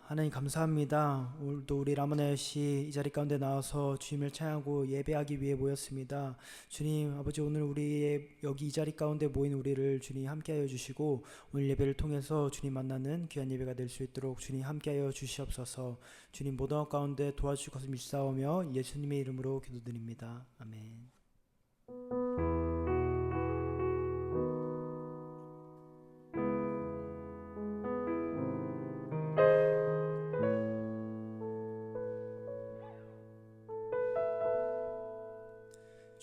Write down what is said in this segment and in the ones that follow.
하나님 감사합니다. 오늘도 우리 라모나여시 이 자리 가운데 나와서 주님을 찬양하고 예배하기 위해 모였습니다. 주님 아버지, 오늘 우리의 여기 이 자리 가운데 모인 우리를 주님 함께하여 주시고 오늘 예배를 통해서 주님 만나는 귀한 예배가 될 수 있도록 주님 함께하여 주시옵소서. 주님 모든 것 가운데 도와주실 것을 믿사오며 예수님의 이름으로 기도드립니다. 아멘.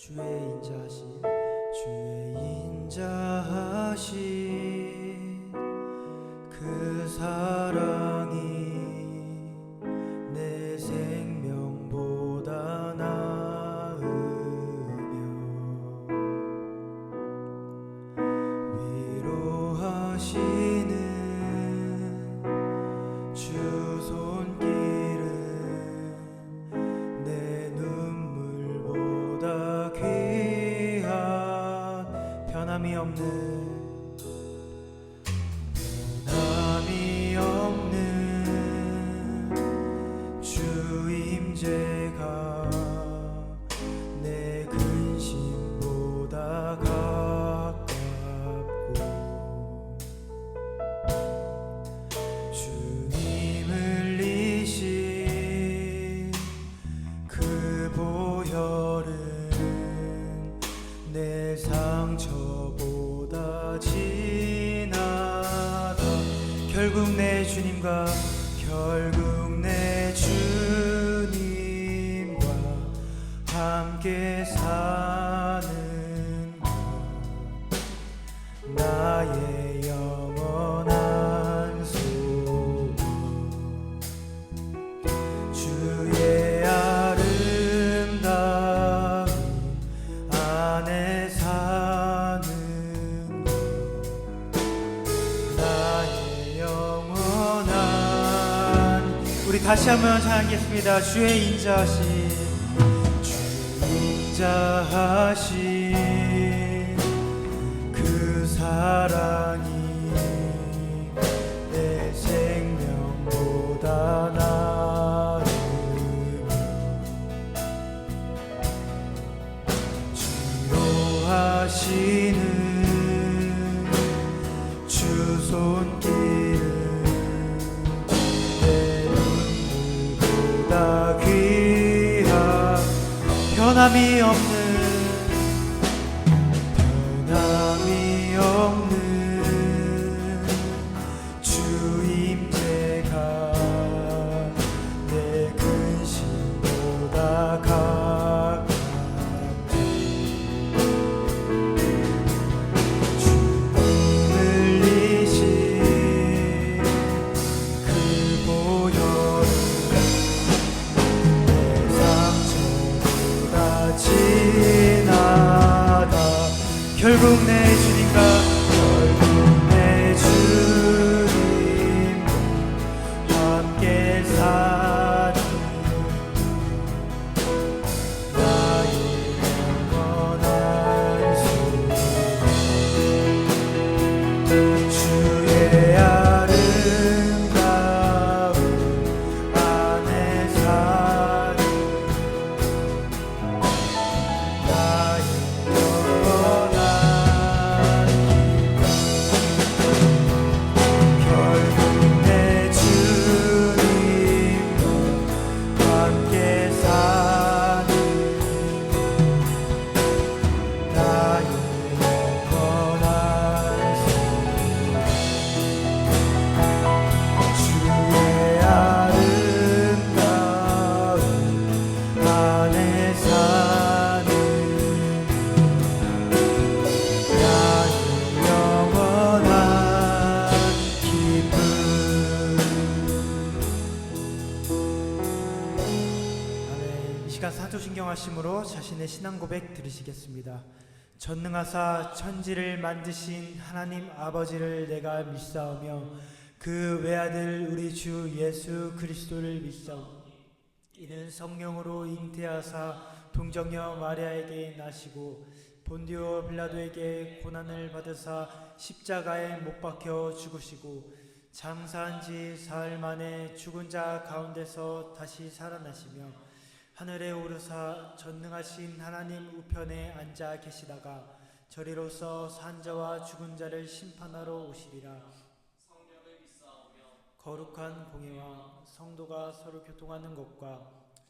주의 인자하신 그 사랑이 내 생명보다 나으며 위로하시는 주 손길은 내 눈물보다 귀한 변함이 없는 주임제가 내 근심보다 가깝고 주님 흘리신 그 보혈은 내 상처보다 진하다. 결국 내 주님과 함께 사는 것, 나의 영원한 소원. 주의 아름다움 안에 사는 것, 나의 영원한. 우리 다시 한번 찬양하겠습니다. 주의 인자하신 그 사랑이 내 생명보다 나으며 치료하시는 주 손길은 내 눈물보다 귀한 변함이 없는 주임제가 내 근심보다 가깝고 주님 흘리신 그 보혈은 내 상처보다 진하다. 결국 내 주님과 함께 사는 나의 영원한 소원. 주의 아름다움 안에 사는 나의 영원한 사도신경하심으로 자신의 신앙 고백 들으시겠습니다. 전능하사 천지를 만드신 하나님 아버지를 내가 믿사오며 그 외아들 우리 주 예수 그리스도를 믿사오니 이는 성령으로 잉태하사 동정녀 마리아에게 나시고 본디오 빌라도에게 고난을 받으사 십자가에 못 박혀 죽으시고 장사한 지 사흘 만에 죽은 자 가운데서 다시 살아나시며 하늘에 오르사 전능하신 하나님 우편에 앉아 계시다가 저리로서 산 자와 죽은 자를 심판하러 오시리라. 거룩한 공예와 성도가 서로 교통하는 것과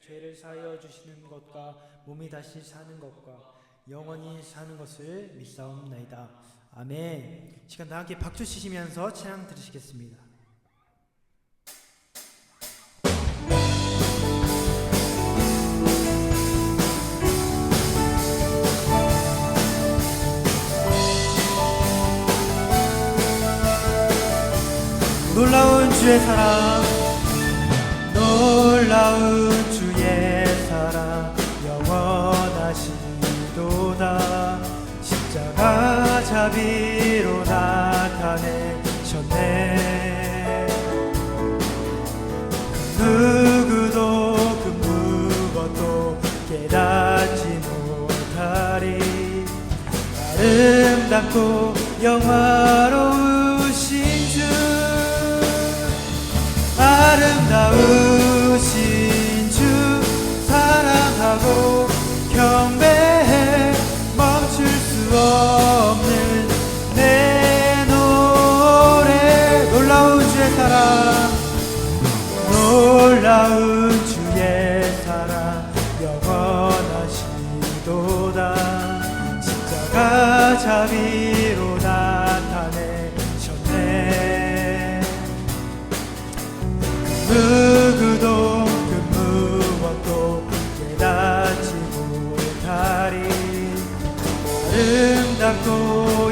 죄를 사하여 주시는 것과 몸이 다시 사는 것과 영원히 사는 것을 믿사옵나이다. 아멘. 시간 다 함께 박수 치시면서 찬양 들으시겠습니다. 놀라운 주의 사랑, 놀라운 주의 사랑 영원하시도다. 십자가 자비로 나타내셨네. 그 누구도 그 무것도 깨닫지 못하리. 아름답고 영화로우신 주, 아름다우신 주 사랑하고 경배해. 멈출 수 없는 내 노래. 놀라운 주의 사랑, 놀라운 주의 사랑 영원하시도다. 십자가 자비로 나타내셨네. 누구도 그 무엇도 깨닫지 못하리. 아름답고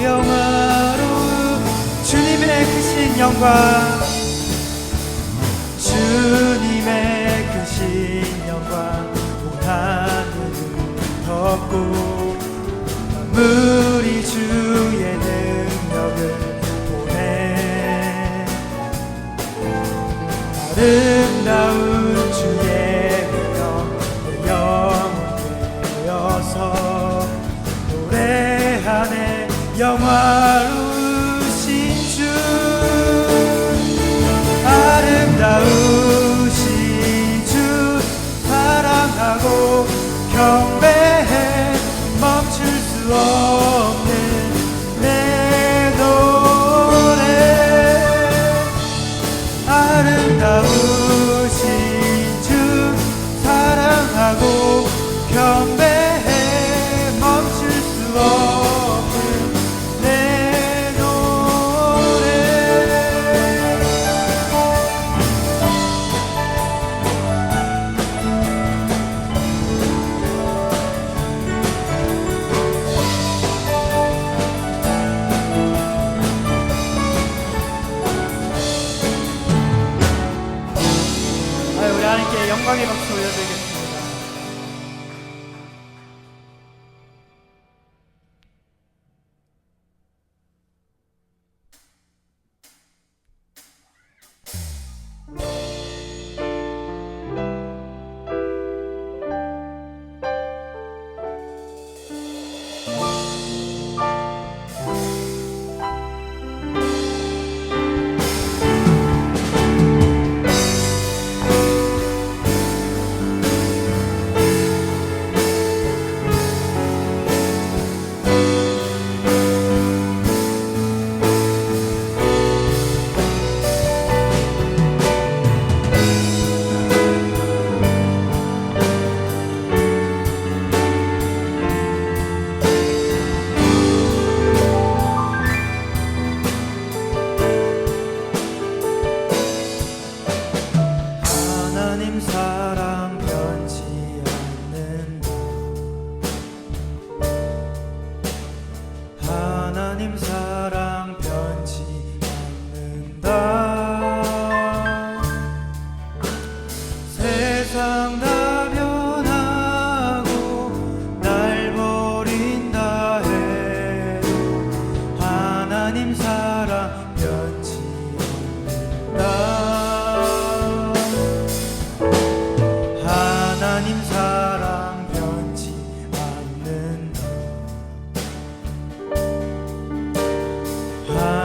영화로운 주님의 크신 영광, 주님의 크신 영광 온 하늘을 덮고 만물이 주의 능력을 보내. 아름다운 주의 명령 내 영혼 되어서 노래하네. 영화로우신 주, 아름다우신 주 사랑하고 경배해. 멈출 수 없는 내 노래. 아름다우신 주 사랑하고 경배해. 멈출 수 없는 내 노래. 우리 하나님께 영광의 박수 올려드리겠습니다.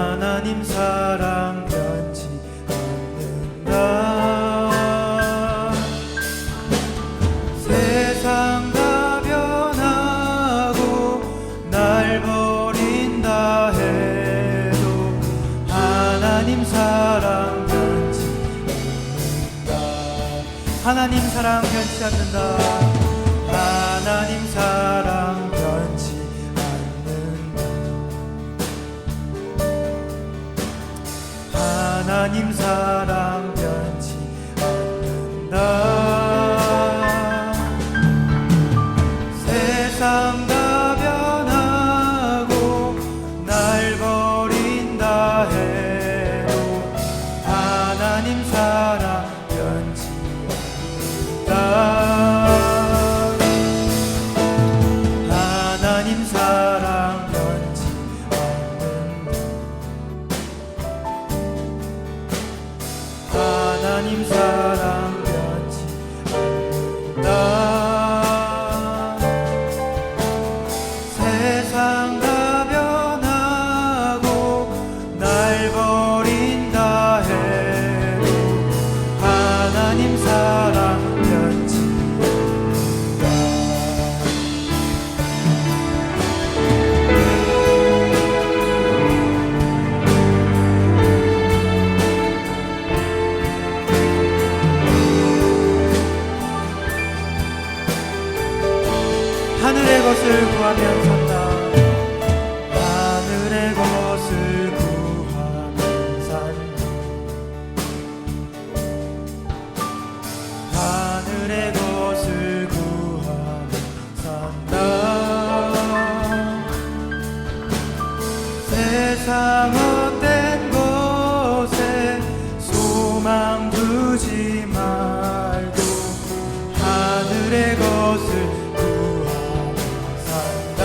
하나님 사랑 변치 하나님 사랑 변치 않는다. 하나님 사랑 변치 않는다. 하나님 사랑 변치 않는다. 세상 다 변하고 날 버린다 해도 하나님 사랑 변치 않는다. 하나님 사랑 변치 않는다. 하나님 사랑 변치 않는다. 세상 다 변하고 날 버린다 해도 하나님 사랑 변치 않는다. 하늘의 것을 구하면 산다. 하늘의 것을 구하면 산다. 하늘의 것을 구하면 산다. 세상 헛된 것에 소망 두지 말고 하늘의 것을 구하면 산다.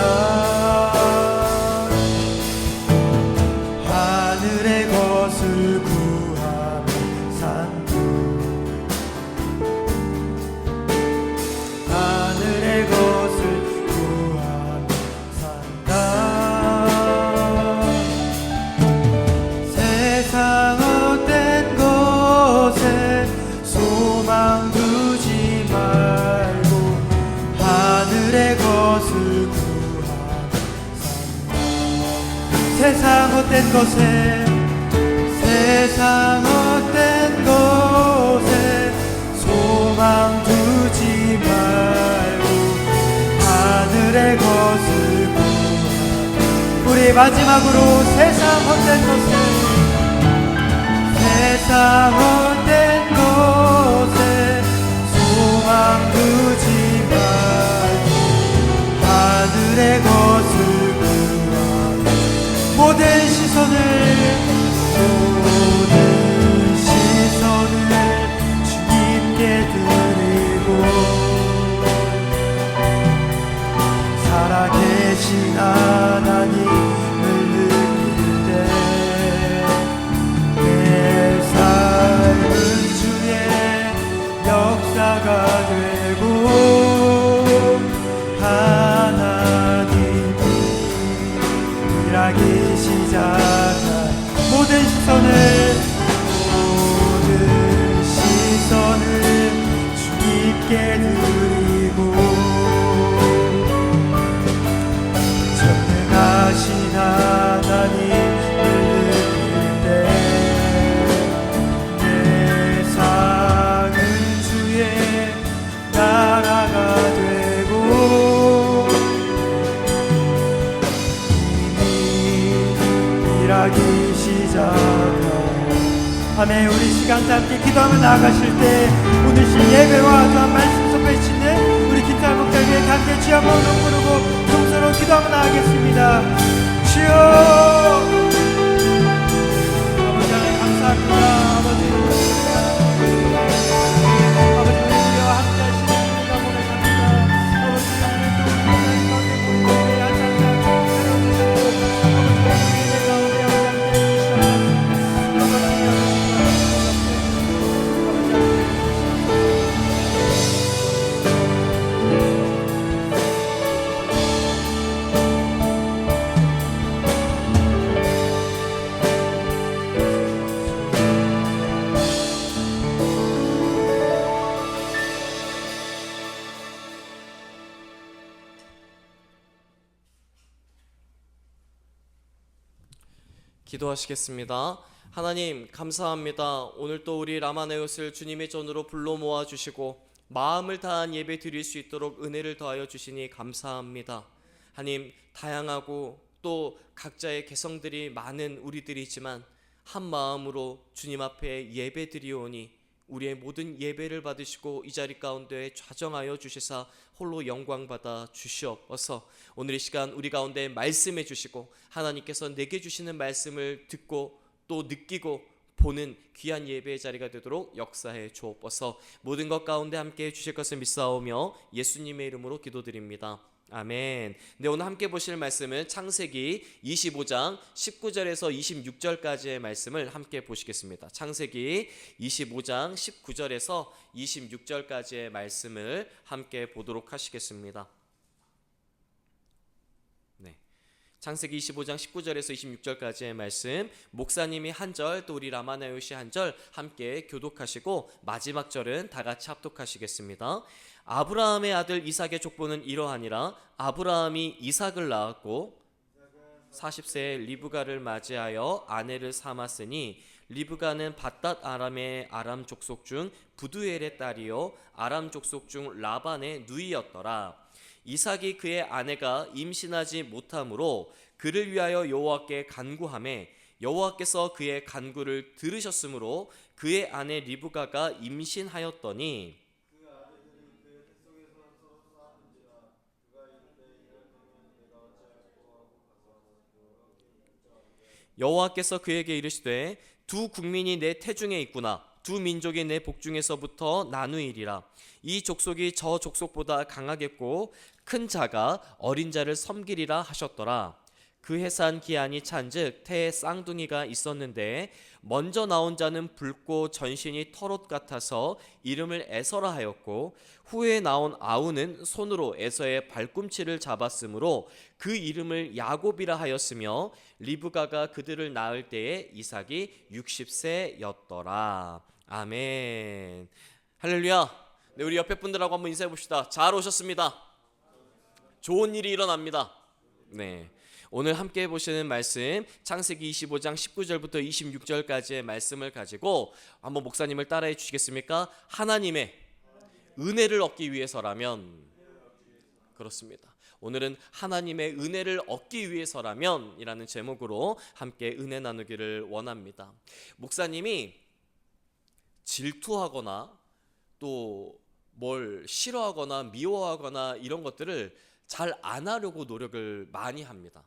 하늘의 것을 구하면 산다. 하늘의 것을 구하면 산다. 세상 헛된 것에 소망 두지 말고 하늘의 것을 구하면 산다. 세상 헛된 것에 세상 헛된 것에 소망 두지 말고 하늘의 것을 구하면. 우리 마지막으로 세상 헛된 것에 세상 헛된 것에 소망 두지 말고 하늘의 것을 구하면. 모든 시선을 주님께 드리고 살아계신 하나님을 느낄 때 내 삶은 주의 역사가 되고 하나님이 일하기 시작한 모든 시선을 주님께 드리고 전능하신 하나님을 느낄 때 내 삶은 주의 나라가 되고 이미 일하기 시작한. 아멘. 우리 시간과 함께 기도하며 나아가실 때 오늘 신 예배와 또한 말씀 속에 짓는 우리 김tal 목자에게 함께 주여 한번 부르고 동서로 기도하며 나아가겠습니다. 주여 아버지 하나님 감사합니다. 아버지 우리와 함께 하시는 주님과 보내갑니다. 아버지 오늘 또 우리 하나님 가운데 모이고 우리 한 장장 세워주셨고 아버지 예배 가운데 함께 해주시옵소서. 아버지 기도하시겠습니다. 하나님 감사합니다. 오늘 또 우리 라마네옷을 주님의 전으로 불러 모아 주시고 마음을 다한 예배 드릴 수 있도록 은혜를 더하여 주시니 감사합니다. 하나님, 다양하고 또 각자의 개성들이 많은 우리들이지만 한 마음으로 주님 앞에 예배 드리오니 우리의 모든 예배를 받으시고 이 자리 가운데 좌정하여 주시사 홀로 영광 받아 주시옵소서. 오늘 이 시간 우리 가운데 말씀해 주시고 하나님께서 내게 주시는 말씀을 듣고 또 느끼고 보는 귀한 예배의 자리가 되도록 역사해 주옵소서. 모든 것 가운데 함께 해 주실 것을 믿사오며 예수님의 이름으로 기도드립니다. 아멘. 네, 오늘 함께 보실 말씀은 창세기 25장 19절에서 26절까지의 말씀을 함께 보시겠습니다. 창세기 25장 19절에서 26절까지의 말씀을 함께 보도록 하시겠습니다. 네. 창세기 25장 19절에서 26절까지의 말씀, 목사님이 한 절, 또 우리 라마나요시 한 절 함께 교독하시고 마지막 절은 다 같이 합독하시겠습니다. 아브라함의 아들 이삭의 족보는 이러하니라. 아브라함이 이삭을 낳았고 40세에 리브가를 맞이하여 아내를 삼았으니 리브가는 밧닷 아람의 아람 족속 중 부두엘의 딸이요 아람 족속 중 라반의 누이였더라. 이삭이 그의 아내가 임신하지 못하므로 그를 위하여 여호와께 간구하매 여호와께서 그의 간구를 들으셨으므로 그의 아내 리브가가 임신하였더니 여호와께서 그에게 이르시되 두 국민이 내 태중에 있구나. 두 민족이 내 복중에서부터 나누이리라. 이 족속이 저 족속보다 강하겠고 큰 자가 어린 자를 섬기리라 하셨더라. 그 해산 기한이 찬즉 태에 쌍둥이가 있었는데 먼저 나온 자는 붉고 전신이 털옷 같아서 이름을 에서라 하였고 후에 나온 아우는 손으로 에서의 발꿈치를 잡았으므로 그 이름을 야곱이라 하였으며 리브가가 그들을 낳을 때에 이삭이 60세였더라. 아멘. 할렐루야. 네, 우리 옆에 분들하고 한번 인사해 봅시다. 잘 오셨습니다. 좋은 일이 일어납니다. 네. 오늘 함께 보시는 말씀 창세기 25장 19절부터 26절까지의 말씀을 가지고 한번 목사님을 따라해 주시겠습니까? 하나님의 은혜를 얻기 위해서라면, 그렇습니다. 오늘은 하나님의 은혜를 얻기 위해서라면 이라는 제목으로 함께 은혜 나누기를 원합니다. 목사님이 질투하거나 또 뭘 싫어하거나 미워하거나 이런 것들을 잘 안 하려고 노력을 많이 합니다.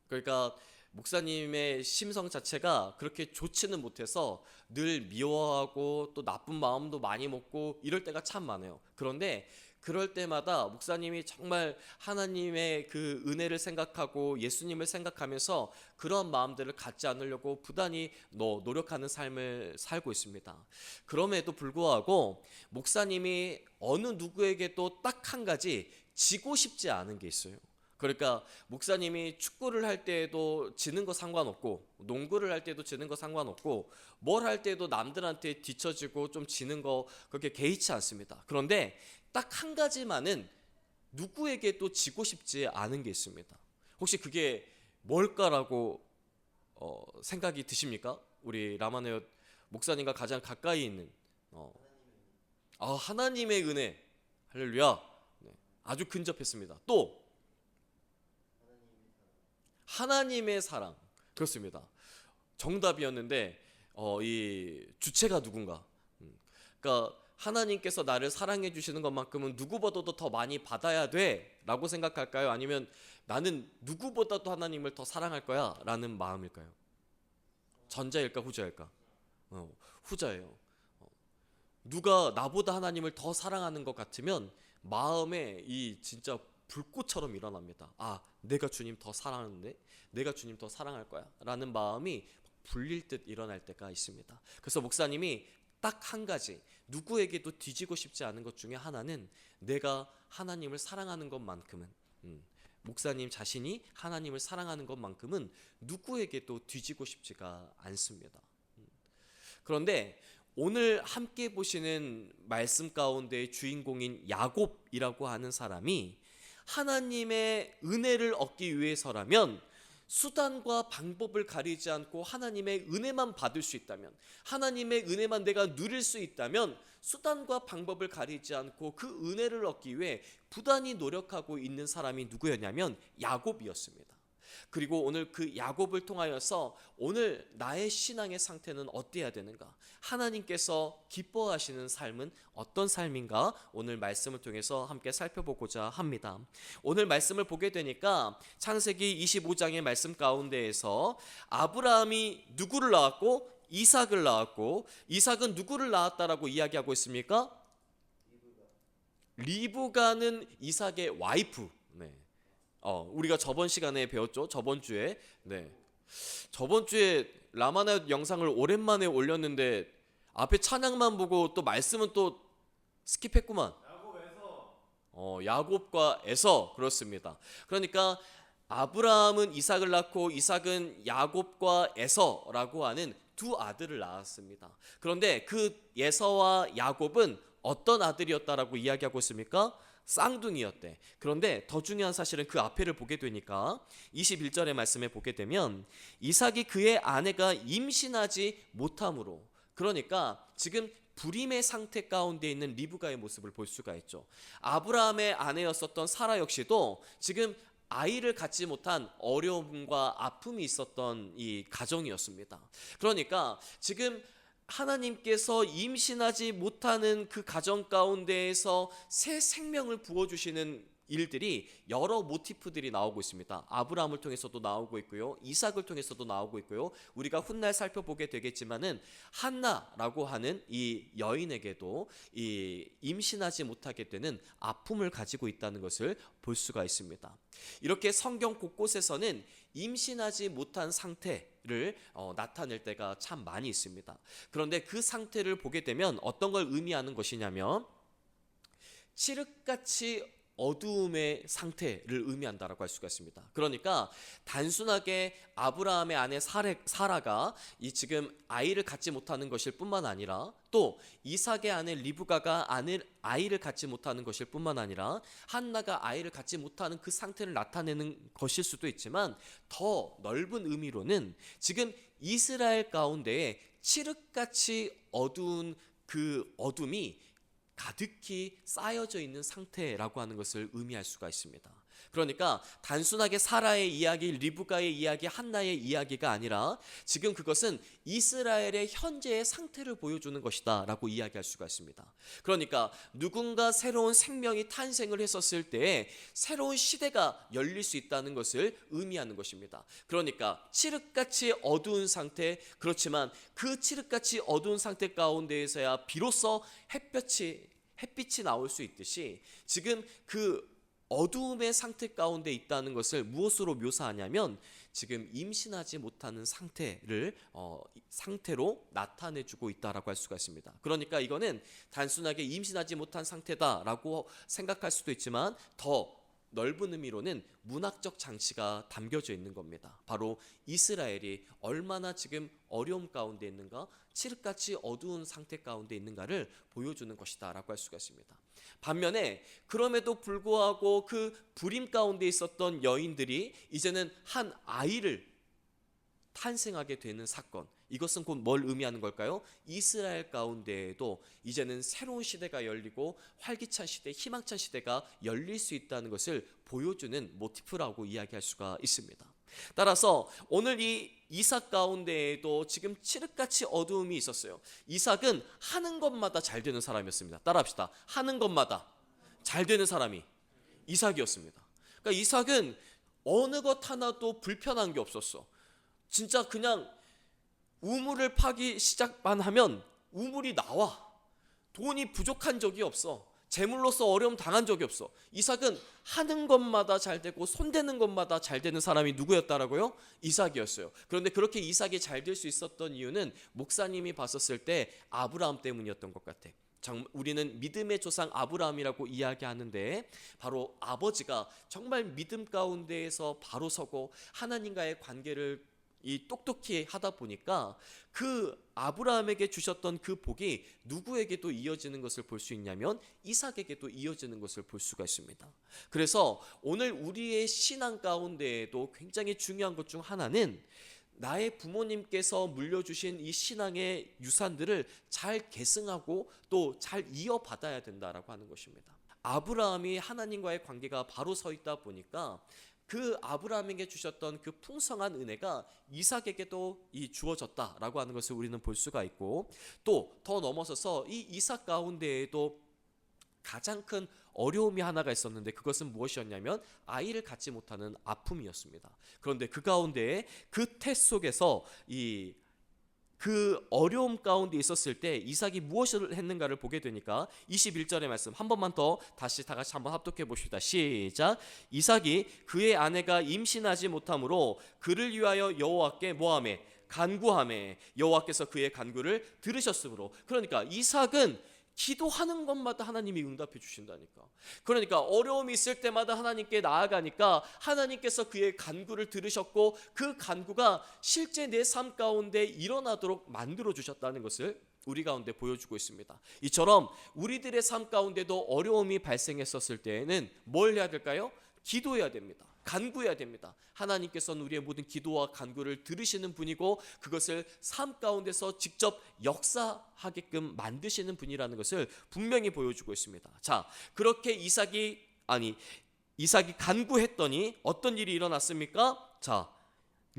그러니까 목사님의 심성 자체가 그렇게 좋지는 못해서 늘 미워하고 또 나쁜 마음도 많이 먹고 이럴 때가 참 많아요. 그런데 그럴 때마다 목사님이 정말 하나님의 그 은혜를 생각하고 예수님을 생각하면서 그런 마음들을 갖지 않으려고 부단히 노력하는 삶을 살고 있습니다. 그럼에도 불구하고 목사님이 어느 누구에게도 딱 한 가지 지고 싶지 않은 게 있어요. 그러니까 목사님이 축구를 할 때에도 지는 거 상관없고 농구를 할 때도 지는 거 상관없고 뭘 할 때도 남들한테 뒤처지고 좀 지는 거 그렇게 개의치 않습니다. 그런데 딱 한 가지만은 누구에게도 지고 싶지 않은 게 있습니다. 혹시 그게 뭘까라고 생각이 드십니까? 우리 라마네요 목사님과 가장 가까이 있는 하나님의 은혜. 할렐루야. 네, 아주 근접했습니다. 또 하나님의 사랑. 그렇습니다. 정답이었는데 이 주체가 누군가. 그러니까 하나님께서 나를 사랑해 주시는 것만큼은 누구보다도 더 많이 받아야 돼 라고 생각할까요? 아니면 나는 누구보다도 하나님을 더 사랑할 거야 라는 마음일까요? 전자일까 후자일까? 후자예요. 누가 나보다 하나님을 더 사랑하는 것 같으면 마음에 이 진짜 불꽃처럼 일어납니다. 내가 주님 더 사랑하는데, 내가 주님 더 사랑할 거야 라는 마음이 불릴 듯 일어날 때가 있습니다. 그래서 목사님이 딱 한 가지, 누구에게도 뒤지고 싶지 않은 것 중에 하나는 내가 하나님을 사랑하는 것만큼은, 목사님 자신이 하나님을 사랑하는 것만큼은 누구에게도 뒤지고 싶지가 않습니다. 그런데 오늘 함께 보시는 말씀 가운데의 주인공인 야곱이라고 하는 사람이 하나님의 은혜를 얻기 위해서라면 수단과 방법을 가리지 않고 하나님의 은혜만 받을 수 있다면, 하나님의 은혜만 내가 누릴 수 있다면 수단과 방법을 가리지 않고 그 은혜를 얻기 위해 부단히 노력하고 있는 사람이 누구였냐면 야곱이었습니다. 그리고 오늘 그 야곱을 통하여서 오늘 나의 신앙의 상태는 어때야 되는가? 하나님께서 기뻐하시는 삶은 어떤 삶인가? 오늘 말씀을 통해서 함께 살펴보고자 합니다. 오늘 말씀을 보게 되니까 창세기 25장의 말씀 가운데에서 아브라함이 누구를 낳았고 이삭을 낳았고, 이삭은 누구를 낳았다라고 이야기하고 있습니까? 리브가는 이삭의 와이프. 네. 우리가 저번 시간에 배웠죠. 저번 주에 라마나 영상을 오랜만에 올렸는데 앞에 찬양만 보고 또 말씀은 또 스킵했구만. 야곱과 에서. 그렇습니다. 그러니까 아브라함은 이삭을 낳고 이삭은 야곱과 에서라고 하는 두 아들을 낳았습니다. 그런데 그 에서와 야곱은 어떤 아들이었다라고 이야기하고 있습니까? 쌍둥이였대. 그런데 더 중요한 사실은 그 앞에를 보게 되니까 21절의 말씀에 보게 되면 이삭이 그의 아내가 임신하지 못함으로, 그러니까 지금 불임의 상태 가운데 있는 리브가의 모습을 볼 수가 있죠. 아브라함의 아내였었던 사라 역시도 지금 아이를 갖지 못한 어려움과 아픔이 있었던 이 가정이었습니다. 그러니까 지금 하나님께서 임신하지 못하는 그 가정 가운데에서 새 생명을 부어주시는 일들이 여러 모티프들이 나오고 있습니다. 아브라함을 통해서도 나오고 있고요, 이삭을 통해서도 나오고 있고요, 우리가 훗날 살펴보게 되겠지만은 한나라고 하는 이 여인에게도 이 임신하지 못하게 되는 아픔을 가지고 있다는 것을 볼 수가 있습니다. 이렇게 성경 곳곳에서는 임신하지 못한 상태를 나타낼 때가 참 많이 있습니다. 그런데 그 상태를 보게 되면 어떤 걸 의미하는 것이냐면 칠흑같이 어두움의 상태를 의미한다라고 할 수가 있습니다. 그러니까 단순하게 아브라함의 아내 사라가 이 지금 아이를 갖지 못하는 것일 뿐만 아니라, 또 이삭의 아내 리브가가 아이를 갖지 못하는 것일 뿐만 아니라 한나가 아이를 갖지 못하는 그 상태를 나타내는 것일 수도 있지만, 더 넓은 의미로는 지금 이스라엘 가운데에 칠흑같이 어두운 그 어둠이 가득히 쌓여져 있는 상태라고 하는 것을 의미할 수가 있습니다. 그러니까 단순하게 사라의 이야기, 리브가의 이야기, 한나의 이야기가 아니라 지금 그것은 이스라엘의 현재의 상태를 보여주는 것이다 라고 이야기할 수가 있습니다. 그러니까 누군가 새로운 생명이 탄생을 했었을 때 새로운 시대가 열릴 수 있다는 것을 의미하는 것입니다. 그러니까 칠흑같이 어두운 상태, 그렇지만 그 칠흑같이 어두운 상태 가운데에서야 비로소 햇빛이 나올 수 있듯이 지금 그 어두움의 상태 가운데 있다는 것을 무엇으로 묘사하냐면 지금 임신하지 못하는 상태로 나타내주고 있다라고 할 수가 있습니다. 그러니까 이거는 단순하게 임신하지 못한 상태다라고 생각할 수도 있지만 더 넓은 의미로는 문학적 장치가 담겨져 있는 겁니다. 바로 이스라엘이 얼마나 지금 어려움 가운데 있는가, 칠흑같이 어두운 상태 가운데 있는가를 보여주는 것이다 라고 할 수가 있습니다. 반면에 그럼에도 불구하고 그 불임 가운데 있었던 여인들이 이제는 한 아이를 탄생하게 되는 사건, 이것은 곧 뭘 의미하는 걸까요? 이스라엘 가운데에도 이제는 새로운 시대가 열리고 활기찬 시대, 희망찬 시대가 열릴 수 있다는 것을 보여주는 모티프라고 이야기할 수가 있습니다. 따라서 오늘 이 이삭 가운데에도 지금 칠흑같이 어두움이 있었어요. 이삭은 하는 것마다 잘 되는 사람이었습니다. 따라합시다. 하는 것마다 잘 되는 사람이 이삭이었습니다. 그러니까 이삭은 어느 것 하나도 불편한 게 없었어. 진짜 그냥 우물을 파기 시작만 하면 우물이 나와. 돈이 부족한 적이 없어. 재물로서 어려움 당한 적이 없어. 이삭은 하는 것마다 잘 되고 손대는 것마다 잘 되는 사람이 누구였다라고요? 이삭이었어요. 그런데 그렇게 이삭이 잘 될 수 있었던 이유는 목사님이 봤었을 때 아브라함 때문이었던 것 같아. 우리는 믿음의 조상 아브라함이라고 이야기하는데 바로 아버지가 정말 믿음 가운데에서 바로 서고 하나님과의 관계를 이 똑똑히 하다 보니까 그 아브라함에게 주셨던 그 복이 누구에게도 이어지는 것을 볼 수 있냐면 이삭에게도 이어지는 것을 볼 수가 있습니다. 그래서 오늘 우리의 신앙 가운데에도 굉장히 중요한 것 중 하나는 나의 부모님께서 물려주신 이 신앙의 유산들을 잘 계승하고 또 잘 이어받아야 된다라고 하는 것입니다. 아브라함이 하나님과의 관계가 바로 서 있다 보니까 그 아브라함에게 주셨던 그 풍성한 은혜가 이삭에게도 주어졌다라고 하는 것을 우리는 볼 수가 있고, 또 더 넘어서서 이 이삭 가운데에도 가장 큰 어려움이 하나가 있었는데 그것은 무엇이었냐면 아이를 갖지 못하는 아픔이었습니다. 그런데 그 가운데 그 태 속에서 그 어려움 가운데 있었을 때 이삭이 무엇을 했는가를 보게 되니까 21절의 말씀 한 번만 더 다시 다 같이 한번 합독해 봅시다. 시작. 이삭이 그의 아내가 임신하지 못하므로 그를 위하여 여호와께 뭐하매? 간구하매 여호와께서 그의 간구를 들으셨으므로. 그러니까 이삭은 기도하는 것마다 하나님이 응답해 주신다니까. 그러니까 어려움이 있을 때마다 하나님께 나아가니까 하나님께서 그의 간구를 들으셨고 그 간구가 실제 내 삶 가운데 일어나도록 만들어 주셨다는 것을 우리 가운데 보여주고 있습니다. 이처럼 우리들의 삶 가운데도 어려움이 발생했었을 때에는 뭘 해야 될까요? 기도해야 됩니다. 간구해야 됩니다. 하나님께서는 우리의 모든 기도와 간구를 들으시는 분이고 그것을 삶 가운데서 직접 역사하게끔 만드시는 분이라는 것을 분명히 보여주고 있습니다. 자, 그렇게 이삭이 간구했더니 어떤 일이 일어났습니까? 자,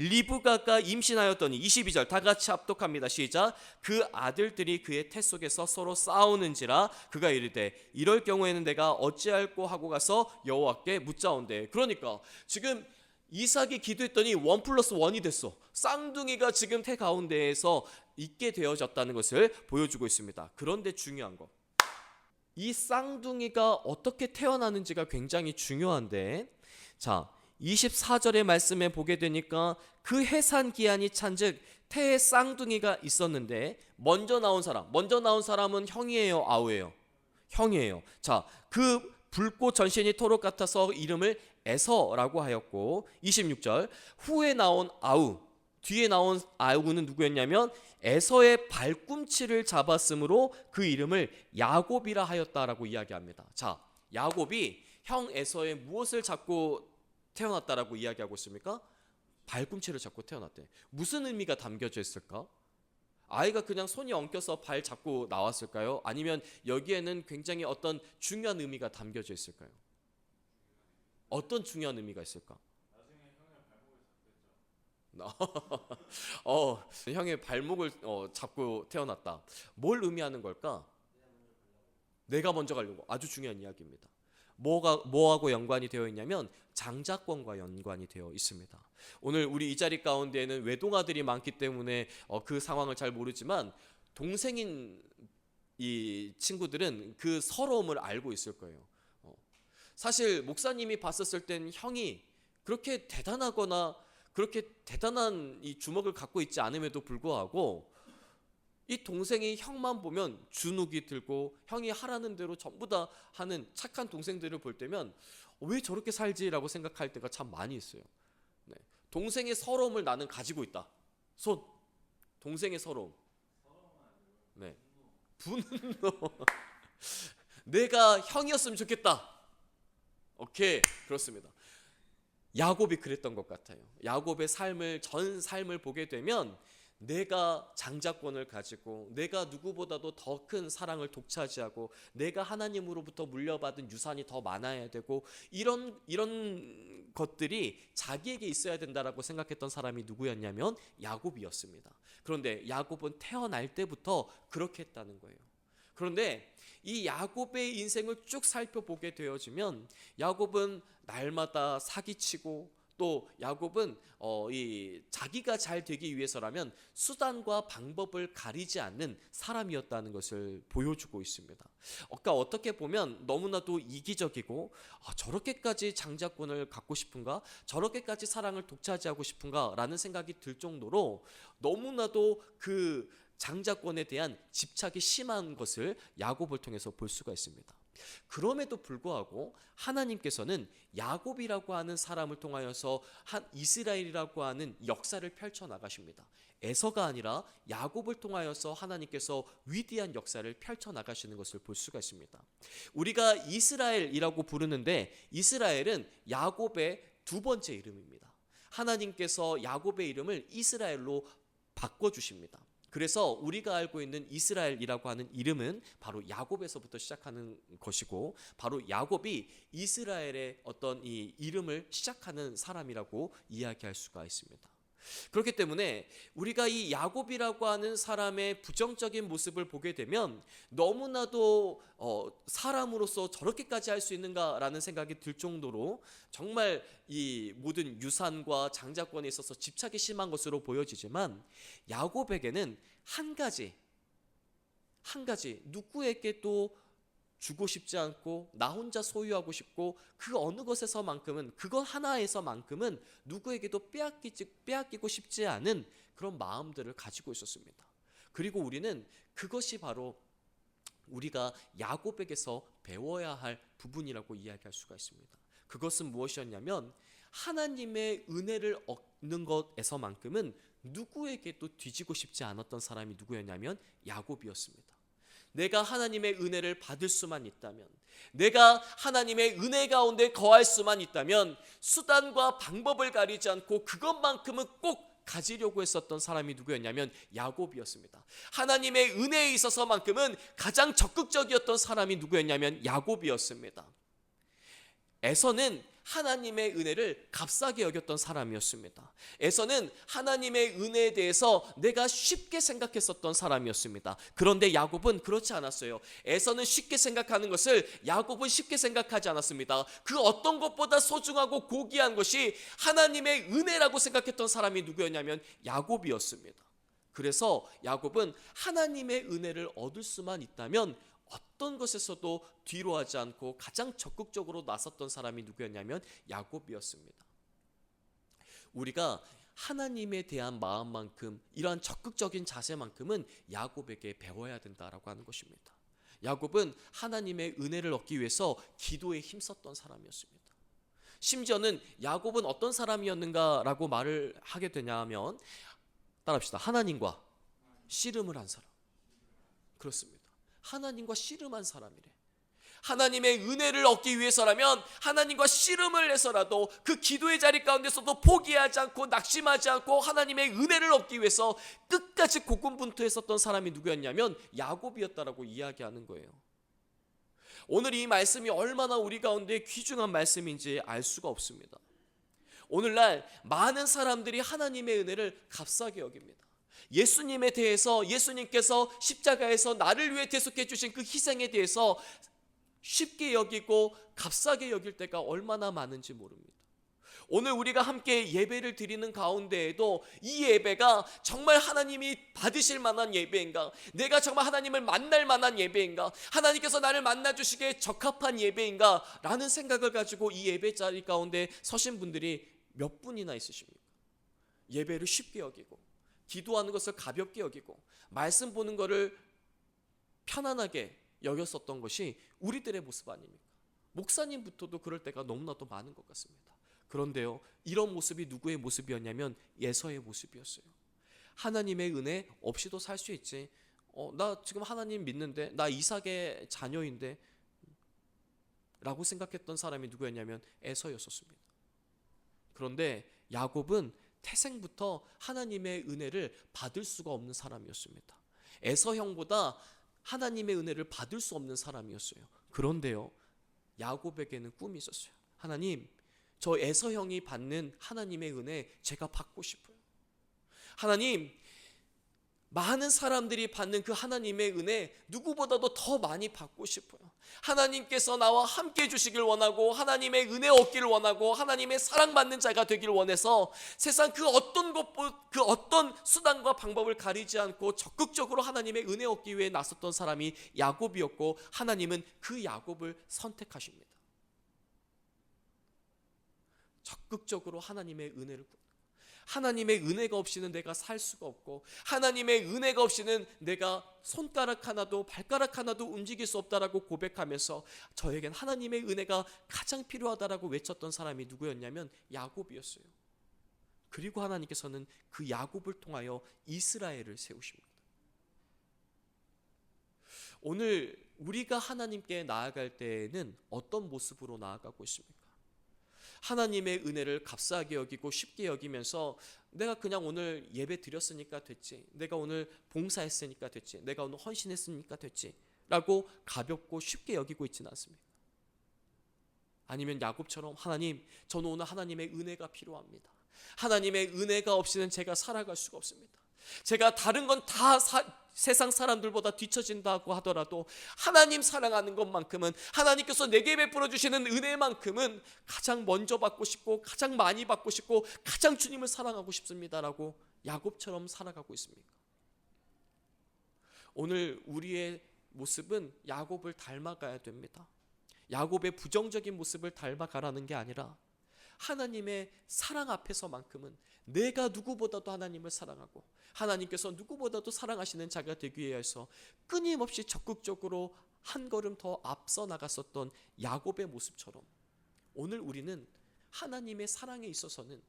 리브가가 임신하였더니 22절 다 같이 합독합니다. 시작. 그 아들들이 그의 태 속에서 서로 싸우는지라 그가 이르되 이럴 경우에는 내가 어찌할꼬 하고 가서 여호와께 묻자온대. 그러니까 지금 이삭이 기도했더니 1+1이 됐어. 쌍둥이가 지금 태 가운데에서 있게 되어졌다는 것을 보여주고 있습니다. 그런데 중요한 거, 이 쌍둥이가 어떻게 태어나는지가 굉장히 중요한데, 자 24절의 말씀에 보게 되니까 그 해산 기한이 찬즉 태에 쌍둥이가 있었는데 먼저 나온 사람은 형이에요, 아우예요? 형이에요. 자, 그 붉고 전신이 토록 같아서 이름을 에서라고 하였고, 26절 후에 나온 아우, 뒤에 나온 아우는 누구였냐면 에서의 발꿈치를 잡았으므로 그 이름을 야곱이라 하였다라고 이야기합니다. 자, 야곱이 형 에서의 무엇을 잡고 태어났다라고 이야기하고 있습니까? 발꿈치를 잡고 태어났대. 무슨 의미가 담겨져 있을까? 아이가 그냥 손이 엉켜서 발 잡고 나왔을까요? 아니면 여기에는 굉장히 어떤 중요한 의미가 담겨져 있을까요? 어떤 중요한 의미가 있을까? 형의 발목을 잡고 태어났다. 뭘 의미하는 걸까? 내가 먼저 가려고. 아주 중요한 이야기입니다. 뭐하고 연관이 되어 있냐면 장자권과 연관이 되어 있습니다. 오늘 우리 이 자리 가운데에는 외동아들이 많기 때문에 그 상황을 잘 모르지만 동생인 이 친구들은 그 서러움을 알고 있을 거예요. 사실 목사님이 봤었을 땐 형이 그렇게 대단하거나 그렇게 대단한 이 주먹을 갖고 있지 않음에도 불구하고 이 동생이 형만 보면 주눅이 들고 형이 하라는 대로 전부 다 하는 착한 동생들을 볼 때면 왜 저렇게 살지라고 생각할 때가 참 많이 있어요. 네. 동생의 서러움을 나는 가지고 있다. 동생의 서러움. 네. 분노. 내가 형이었으면 좋겠다. 오케이, 그렇습니다. 야곱이 그랬던 것 같아요. 야곱의 전 삶을 보게 되면 내가 장자권을 가지고 내가 누구보다도 더 큰 사랑을 독차지하고 내가 하나님으로부터 물려받은 유산이 더 많아야 되고 이런 것들이 자기에게 있어야 된다라고 생각했던 사람이 누구였냐면 야곱이었습니다. 그런데 야곱은 태어날 때부터 그렇게 했다는 거예요. 그런데 이 야곱의 인생을 쭉 살펴보게 되어지면 야곱은 날마다 사기치고 또 야곱은 자기가 잘 되기 위해서라면 수단과 방법을 가리지 않는 사람이었다는 것을 보여주고 있습니다. 그러니까 어떻게 보면 너무나도 이기적이고 저렇게까지 장자권을 갖고 싶은가? 저렇게까지 사랑을 독차지하고 싶은가? 라는 생각이 들 정도로 너무나도 그 장자권에 대한 집착이 심한 것을 야곱을 통해서 볼 수가 있습니다. 그럼에도 불구하고 하나님께서는 야곱이라고 하는 사람을 통하여서 한 이스라엘이라고 하는 역사를 펼쳐 나가십니다. 에서가 아니라 야곱을 통하여서 하나님께서 위대한 역사를 펼쳐 나가시는 것을 볼 수가 있습니다. 우리가 이스라엘이라고 부르는데 이스라엘은 야곱의 두 번째 이름입니다. 하나님께서 야곱의 이름을 이스라엘로 바꿔주십니다. 그래서 우리가 알고 있는 이스라엘이라고 하는 이름은 바로 야곱에서부터 시작하는 것이고, 바로 야곱이 이스라엘의 어떤 이 이름을 시작하는 사람이라고 이야기할 수가 있습니다. 그렇기 때문에 우리가 이 야곱이라고 하는 사람의 부정적인 모습을 보게 되면 너무나도 사람으로서 저렇게까지 할 수 있는가라는 생각이 들 정도로 정말 이 모든 유산과 장자권에 있어서 집착이 심한 것으로 보여지지만, 야곱에게는 한 가지 누구에게 또 주고 싶지 않고 나 혼자 소유하고 싶고 그 어느 것에서만큼은, 그것 하나에서만큼은 누구에게도 빼앗기고 싶지 않은 그런 마음들을 가지고 있었습니다. 그리고 우리는 그것이 바로 우리가 야곱에게서 배워야 할 부분이라고 이야기할 수가 있습니다. 그것은 무엇이었냐면, 하나님의 은혜를 얻는 것에서만큼은 누구에게도 뒤지고 싶지 않았던 사람이 누구였냐면 야곱이었습니다. 내가 하나님의 은혜를 받을 수만 있다면, 내가 하나님의 은혜 가운데 거할 수만 있다면 수단과 방법을 가리지 않고 그것만큼은 꼭 가지려고 했었던 사람이 누구였냐면 야곱이었습니다. 하나님의 은혜에 있어서만큼은 가장 적극적이었던 사람이 누구였냐면 야곱이었습니다. 에서는 하나님의 은혜를 값싸게 여겼던 사람이었습니다. 에서는 하나님의 은혜에 대해서 내가 쉽게 생각했었던 사람이었습니다. 그런데 야곱은 그렇지 않았어요. 에서는 쉽게 생각하는 것을 야곱은 쉽게 생각하지 않았습니다. 그 어떤 것보다 소중하고 고귀한 것이 하나님의 은혜라고 생각했던 사람이 누구였냐면 야곱이었습니다. 그래서 야곱은 하나님의 은혜를 얻을 수만 있다면 어떤 것에서도 뒤로 하지 않고 가장 적극적으로 나섰던 사람이 누구였냐면 야곱이었습니다. 우리가 하나님에 대한 마음만큼, 이러한 적극적인 자세만큼은 야곱에게 배워야 된다라고 하는 것입니다. 야곱은 하나님의 은혜를 얻기 위해서 기도에 힘썼던 사람이었습니다. 심지어는 야곱은 어떤 사람이었는가라고 말을 하게 되냐면, 따라합시다. 하나님과 씨름을 한 사람. 그렇습니다. 하나님과 씨름한 사람이래. 하나님의 은혜를 얻기 위해서라면 하나님과 씨름을 해서라도 그 기도의 자리 가운데서도 포기하지 않고 낙심하지 않고 하나님의 은혜를 얻기 위해서 끝까지 고군분투했었던 사람이 누구였냐면 야곱이었다라고 이야기하는 거예요. 오늘 이 말씀이 얼마나 우리 가운데 귀중한 말씀인지 알 수가 없습니다. 오늘날 많은 사람들이 하나님의 은혜를 값싸게 여깁니다. 예수님에 대해서, 예수님께서 십자가에서 나를 위해 대속해 주신 그 희생에 대해서 쉽게 여기고 값싸게 여길 때가 얼마나 많은지 모릅니다. 오늘 우리가 함께 예배를 드리는 가운데에도 이 예배가 정말 하나님이 받으실 만한 예배인가, 내가 정말 하나님을 만날 만한 예배인가, 하나님께서 나를 만나주시기에 적합한 예배인가 라는 생각을 가지고 이 예배 자리 가운데 서신 분들이 몇 분이나 있으십니까? 예배를 쉽게 여기고 기도하는 것을 가볍게 여기고 말씀 보는 것을 편안하게 여겼었던 것이 우리들의 모습 아닙니까? 목사님부터도 그럴 때가 너무나도 많은 것 같습니다. 그런데요, 이런 모습이 누구의 모습이었냐면 예서의 모습이었어요. 하나님의 은혜 없이도 살 수 있지, 나 지금 하나님 믿는데, 나 이삭의 자녀인데 라고 생각했던 사람이 누구였냐면 에서였었습니다. 그런데 야곱은 태생부터 하나님의 은혜를 받을 수가 없는 사람이었습니다. 에서 형보다 하나님의 은혜를 받을 수 없는 사람이었어요. 그런데요, 야곱에게는 꿈이 있었어요. 하나님, 저 에서 형이 받는 하나님의 은혜 제가 받고 싶어요. 하나님, 많은 사람들이 받는 그 하나님의 은혜 누구보다도 더 많이 받고 싶어요. 하나님께서 나와 함께 해주시길 원하고 하나님의 은혜 얻기를 원하고 하나님의 사랑받는 자가 되길 원해서 세상 그 어떤 수단과 방법을 가리지 않고 적극적으로 하나님의 은혜 얻기 위해 나섰던 사람이 야곱이었고, 하나님은 그 야곱을 선택하십니다. 적극적으로 하나님의 은혜를, 하나님의 은혜가 없이는 내가 살 수가 없고, 하나님의 은혜가 없이는 내가 손가락 하나도 발가락 하나도 움직일 수 없다라고 고백하면서 저에겐 하나님의 은혜가 가장 필요하다라고 외쳤던 사람이 누구였냐면 야곱이었어요. 그리고 하나님께서는 그 야곱을 통하여 이스라엘을 세우십니다. 오늘 우리가 하나님께 나아갈 때에는 어떤 모습으로 나아가고 있습니까? 하나님의 은혜를 값싸게 여기고 쉽게 여기면서 내가 그냥 오늘 예배 드렸으니까 됐지, 내가 오늘 봉사했으니까 됐지, 내가 오늘 헌신했으니까 됐지 라고 가볍고 쉽게 여기고 있지는 않습니다. 아니면 야곱처럼 하나님, 저는 오늘 하나님의 은혜가 필요합니다. 하나님의 은혜가 없이는 제가 살아갈 수가 없습니다. 제가 다른 건 다 세상 사람들보다 뒤처진다고 하더라도 하나님 사랑하는 것만큼은, 하나님께서 내게 베풀어 주시는 은혜만큼은 가장 먼저 받고 싶고 가장 많이 받고 싶고 가장 주님을 사랑하고 싶습니다라고 야곱처럼 살아가고 있습니까? 오늘 우리의 모습은 야곱을 닮아가야 됩니다. 야곱의 부정적인 모습을 닮아가라는 게 아니라 하나님의 사랑 앞에서만큼은 내가 누구보다도 하나님을 사랑하고 하나님께서 누구보다도 사랑하시는 자가 되기 위해서 끊임없이 적극적으로 한 걸음 더 앞서 나갔었던 야곱의 모습처럼 오늘 우리는 하나님의 사랑에 있어서는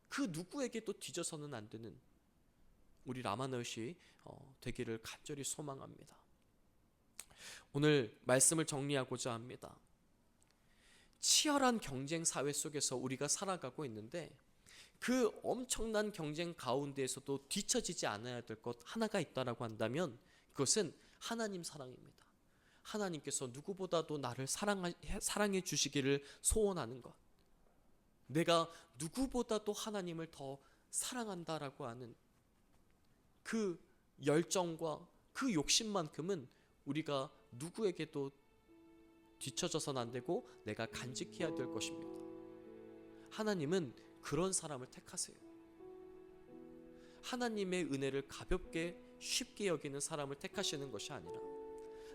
그 누구에게도 뒤져서는 안 되는 우리 라마넛이 되기를 간절히 소망합니다. 오늘 말씀을 정리하고자 합니다. 치열한 경쟁 사회 속에서 우리가 살아가고 있는데 그 엄청난 경쟁 가운데에서도 뒤처지지 않아야 될 것 하나가 있다라고 한다면 그것은 하나님 사랑입니다. 하나님께서 누구보다도 나를 사랑해 주시기를 소원하는 것, 내가 누구보다도 하나님을 더 사랑한다라고 하는 그 열정과 그 욕심만큼은 우리가 누구에게도 뒤처져서는 안 되고 내가 간직해야 될 것입니다. 하나님은 그런 사람을 택하세요. 하나님의 은혜를 가볍게 쉽게 여기는 사람을 택하시는 것이 아니라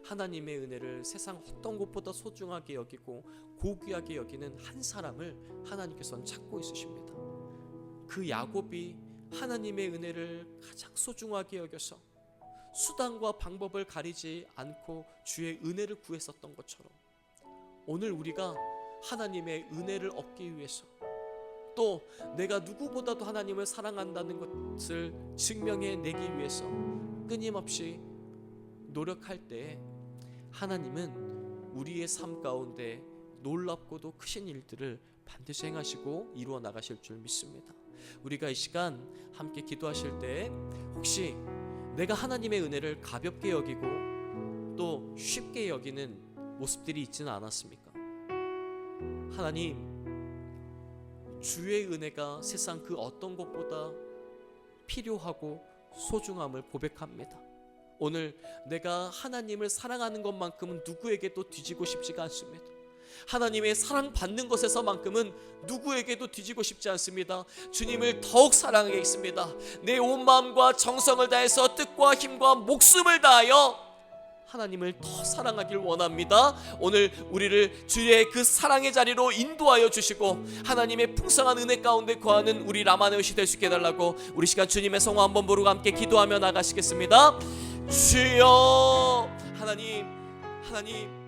하나님의 은혜를 세상 어떤 것보다 소중하게 여기고 고귀하게 여기는 한 사람을 하나님께서는 찾고 있으십니다. 그 야곱이 하나님의 은혜를 가장 소중하게 여겨서 수단과 방법을 가리지 않고 주의 은혜를 구했었던 것처럼 오늘 우리가 하나님의 은혜를 얻기 위해서 또 내가 누구보다도 하나님을 사랑한다는 것을 증명해내기 위해서 끊임없이 노력할 때 하나님은 우리의 삶 가운데 놀랍고도 크신 일들을 반드시 행하시고 이루어 나가실 줄 믿습니다. 우리가 이 시간 함께 기도하실 때 혹시 내가 하나님의 은혜를 가볍게 여기고 또 쉽게 여기는 모습들이 있지는 않았습니까? 하나님, 주의 은혜가 세상 그 어떤 것보다 필요하고 소중함을 고백합니다. 오늘 내가 하나님을 사랑하는 것만큼은 누구에게도 뒤지고 싶지가 않습니다. 하나님의 사랑받는 것에서만큼은 누구에게도 뒤지고 싶지 않습니다. 주님을 더욱 사랑하겠습니다. 내 온 마음과 정성을 다해서 뜻과 힘과 목숨을 다하여 하나님을 더 사랑하길 원합니다. 오늘 우리를 주의 그 사랑의 자리로 인도하여 주시고 하나님의 풍성한 은혜 가운데 거하는 우리 라마네옷이 될 수 있게 해달라고 우리 시간 주님의 성화 한번 부르고 함께 기도하며 나가시겠습니다. 주여, 하나님